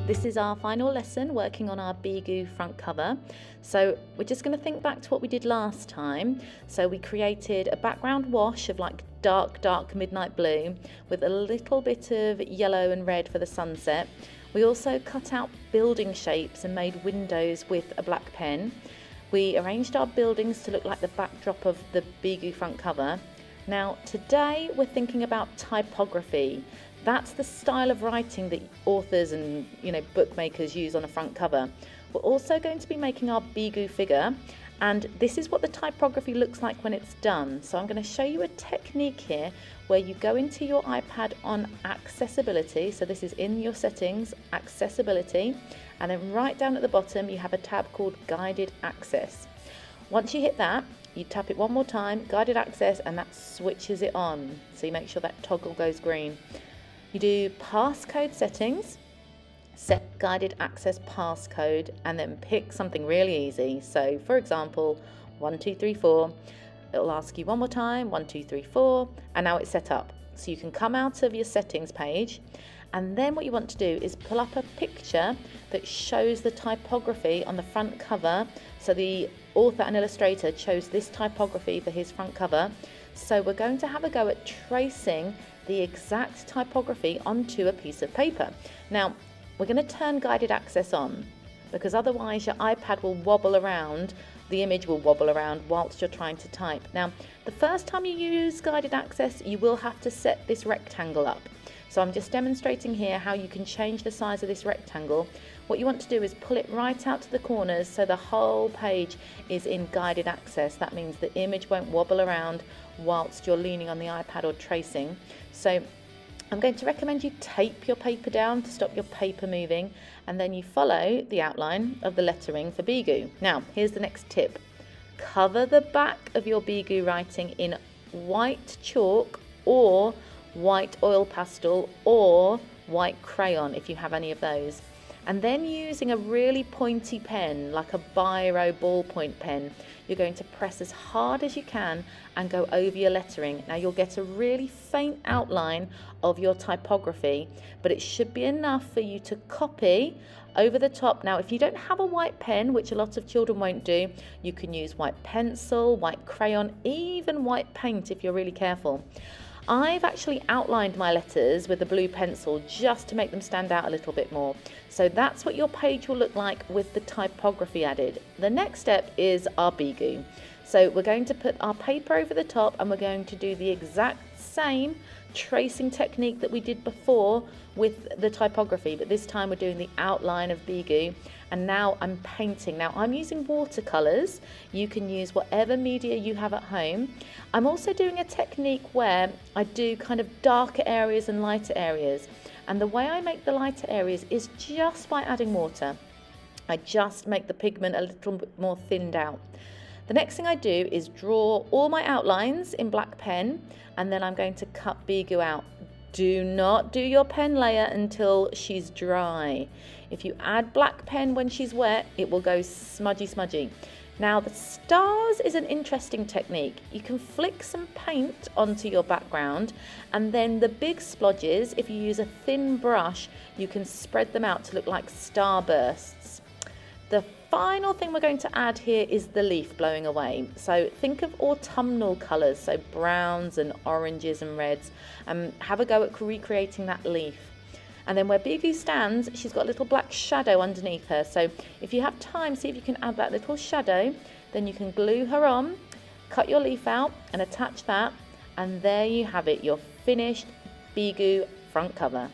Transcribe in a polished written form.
This is our final lesson working on our Beegu front cover. So we're just going to think back to what we did last time. So we created a background wash of like dark midnight blue with a little bit of yellow and red for the sunset. We also cut out building shapes and made windows with a black pen. We arranged our buildings to look like the backdrop of the Beegu front cover. Now today we're thinking about typography. That's the style of writing that authors and bookmakers use on a front cover. We're also going to be making our Beegu figure, and this is what the typography looks like when it's done. So I'm going to show you a technique here where you go into your iPad on accessibility. So this is in your settings, accessibility, and then right down at the bottom you have a tab called guided access. Once you hit that, you tap it one more time, guided access, and that switches it on. So you make sure that toggle goes green. You do passcode settings, set guided access passcode, and then pick something really easy. So for example, 1 2 3 4. It'll ask you one more time, 1 2 3 4, and now it's set up. So you can come out of your settings page, and then what you want to do is pull up a picture that shows the typography on the front cover. So the author and illustrator chose this typography for his front cover. So we're going to have a go at tracing the exact typography onto a piece of paper. Now we're going to turn guided access on, because otherwise your iPad will wobble around, the image will wobble around whilst you're trying to type. Now the first time you use guided access you will have to set this rectangle up. So I'm just demonstrating here how you can change the size of this rectangle. What you want to do is pull it right out to the corners so the whole page is in guided access. That means the image won't wobble around whilst you're leaning on the iPad or tracing. So I'm going to recommend you tape your paper down to stop your paper moving, and then you follow the outline of the lettering for Beegu. Now here's the next tip. Cover the back of your Beegu writing in white chalk or white oil pastel or white crayon if you have any of those, and then using a really pointy pen like a biro ballpoint pen, you're going to press as hard as you can and go over your lettering. Now you'll get a really faint outline of your typography, but it should be enough for you to copy over the top. Now if you don't have a white pen, which a lot of children won't do, you can use white pencil, white crayon, even white paint if you're really careful. I've actually outlined my letters with a blue pencil just to make them stand out a little bit more. So that's what your page will look like with the typography added. The next step is our Beegu. So we're going to put our paper over the top and we're going to do the exact same tracing technique that we did before with the typography, but this time we're doing the outline of Beegu, and now I'm painting. Now I'm using watercolors. You can use whatever media you have at home. I'm also doing a technique where I do kind of darker areas and lighter areas, and the way I make the lighter areas is just by adding water. I just make the pigment a little bit more thinned out. The next thing I do is draw all my outlines in black pen, and then I'm going to cut Beegu out. Do not do your pen layer until she's dry. If you add black pen when she's wet, it will go smudgy. Now the stars is an interesting technique. You can flick some paint onto your background, and then the big splodges, if you use a thin brush, you can spread them out to look like starbursts. The final thing we're going to add here is the leaf blowing away. So think of autumnal colours, so browns and oranges and reds, and have a go at recreating that leaf. And then where Beegu stands, she's got a little black shadow underneath her. So if you have time, see if you can add that little shadow, then you can glue her on, cut your leaf out and attach that, and there you have it, your finished Beegu front cover.